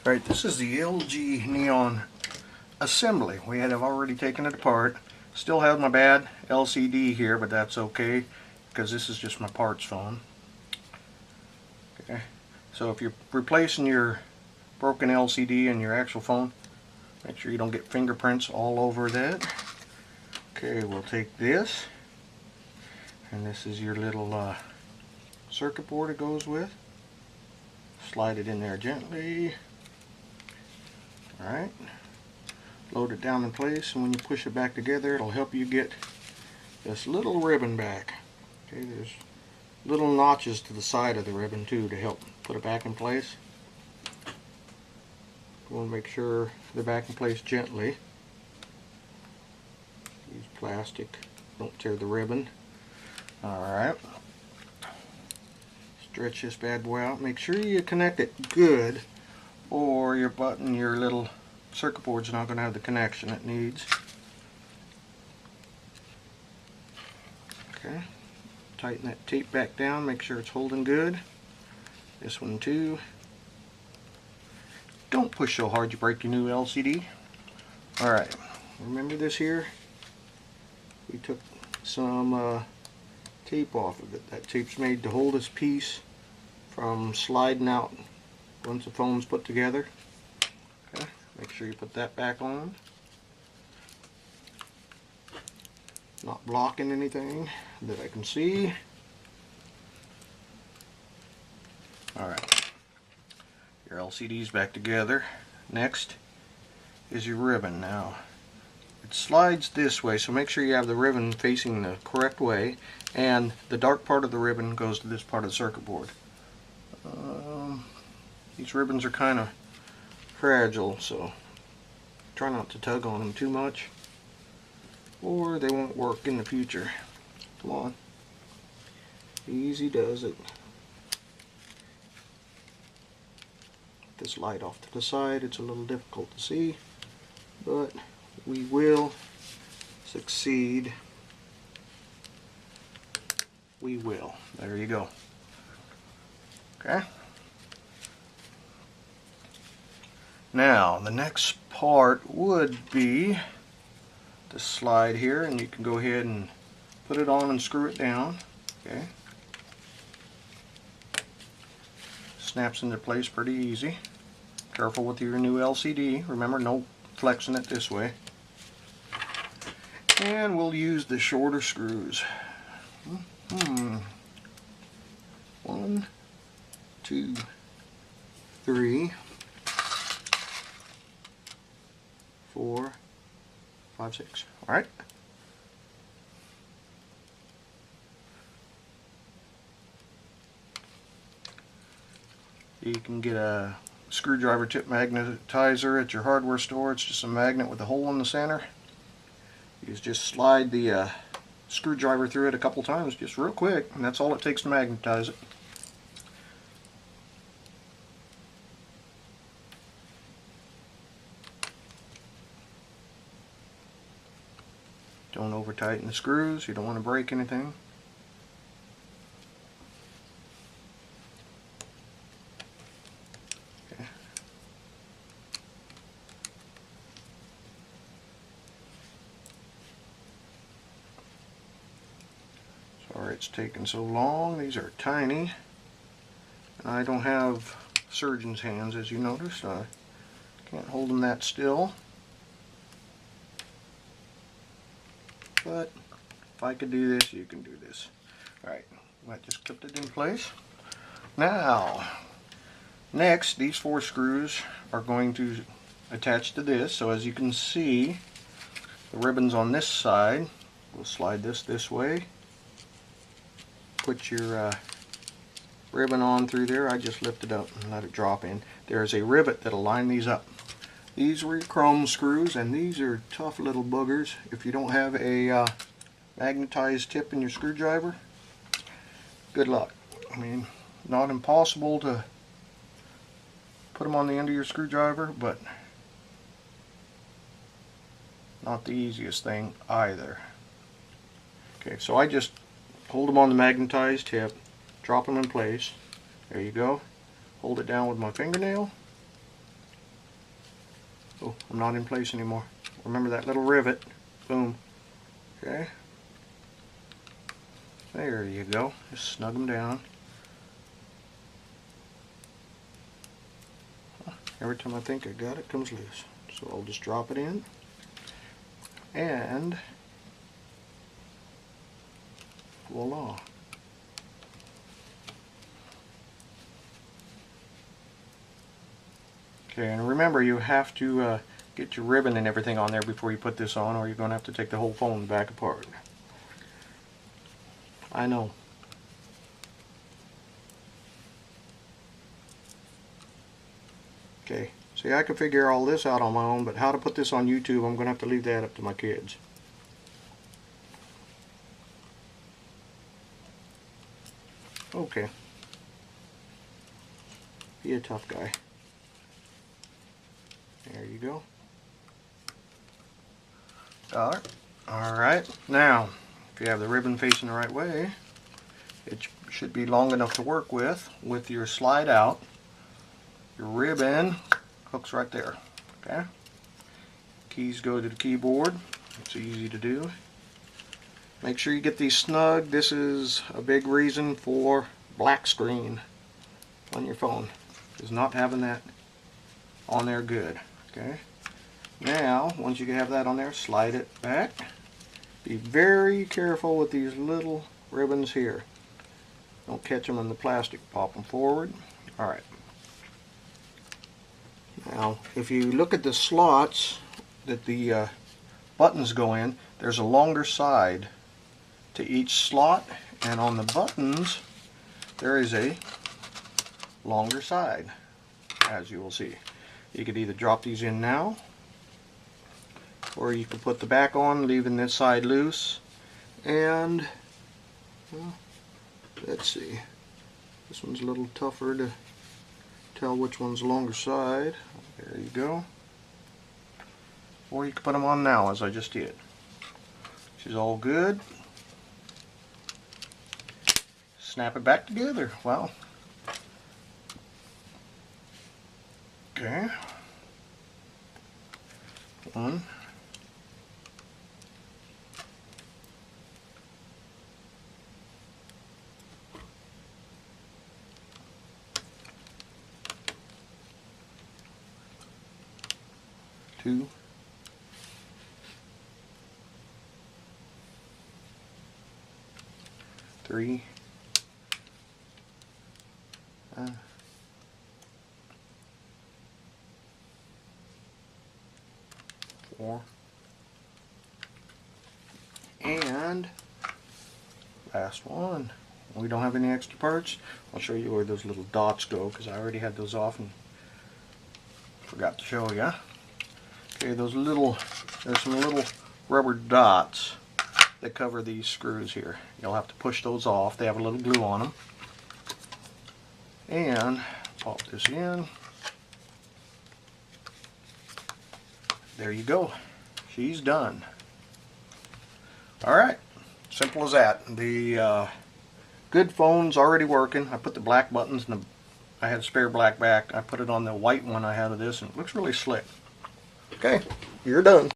Alright, this is the LG Neon assembly. We have already taken it apart. Still have my bad LCD here, but that's okay because this is just my parts phone. Okay, so if you're replacing your broken LCD in your actual phone, make sure you don't get fingerprints all over that. Okay, we'll take this, and this is your little circuit board it goes with. Slide it in there gently. Alright, load it down in place, and when you push it back together, it'll help you get this little ribbon back. Okay, there's little notches to the side of the ribbon too to help put it back in place. You want to make sure they're back in place gently. Use plastic, don't tear the ribbon. Alright, stretch this bad boy out. Make sure you connect it good, or your little circuit board's not going to have the connection it needs. Okay, tighten that tape back down, make sure it's holding good. This one too. Don't push so hard you break your new LCD. Alright, remember this here? We took some tape off of it. That tape's made to hold this piece from sliding out once the phone's put together. Okay, make sure you put that back on. Not blocking anything that I can see. Alright, your LCD's back together. Next is your ribbon. Now, it slides this way, so make sure you have the ribbon facing the correct way, and the dark part of the ribbon goes to this part of the circuit board. These ribbons are kind of fragile, so try not to tug on them too much, or they won't work in the future. Come on. Easy does it. This light off to the side, it's a little difficult to see, but we will succeed. We will. There you go. Okay. Now, the next part would be the slide here, and you can go ahead and put it on and screw it down. Okay. Snaps into place pretty easy. Careful with your new LCD. Remember, no flexing it this way. And we'll use the shorter screws. 1, 2, 3, 4, 5, 6. Alright. You can get a screwdriver tip magnetizer at your hardware store. It's just a magnet with a hole in the center. You just slide the screwdriver through it a couple times, just real quick, and that's all it takes to magnetize it. Don't over tighten the screws, you don't want to break anything. Okay. Sorry it's taking so long, these are tiny. I don't have surgeon's hands, as you noticed. I can't hold them that still. But if I could do this, you can do this. Alright, I just clipped it in place. Now, next, these 4 screws are going to attach to this. So as you can see, the ribbon's on this side. We'll slide this way. Put your ribbon on through there. I just lift it up and let it drop in. There's a rivet that'll line these up. These were your chrome screws, and these are tough little boogers. If you don't have a magnetized tip in your screwdriver, good luck. I mean, not impossible to put them on the end of your screwdriver, but not the easiest thing either. Okay, so I just hold them on the magnetized tip, drop them in place. There you go. Hold it down with my fingernail, Oh, I'm not in place anymore. Remember that little rivet. Boom. Okay. There you go. Just snug them down. Every time I think I got it, it comes loose. So I'll just drop it in. And voila. Okay, and remember you have to get your ribbon and everything on there before you put this on, or you're going to have to take the whole phone back apart. I know. Okay, see, I could figure all this out on my own, but how to put this on YouTube, I'm going to have to leave that up to my kids. Okay. Be a tough guy. There you go. Alright, now, if you have the ribbon facing the right way, it should be long enough to work with your slide out. Your ribbon hooks right there. Okay. Keys go to the keyboard. It's easy to do. Make sure you get these snug. This is a big reason for black screen on your phone, is not having that on there good. Okay. Now, once you have that on there, slide it back. Be very careful with these little ribbons here. Don't catch them in the plastic. Pop them forward. Alright. Now, if you look at the slots that the buttons go in, there's a longer side to each slot, and on the buttons there is a longer side, as you will see. You could either drop these in now, or you could put the back on, leaving this side loose. And well, let's see, this one's a little tougher to tell which one's the longer side. There you go. Or you can put them on now, as I just did. She's all good. Snap it back together. Wow. Okay. One. Two. Three. 4. And last one. We don't have any extra parts. I'll show you where those little dots go, because I already had those off and forgot to show you. Okay, there's some little rubber dots that cover these screws here. You'll have to push those off. They have a little glue on them. And pop this in. There you go. She's done. Alright, simple as that. The good phone's already working. I put the black buttons in I had spare black back. I put it on the white one I had of this, and it looks really slick. Okay, you're done.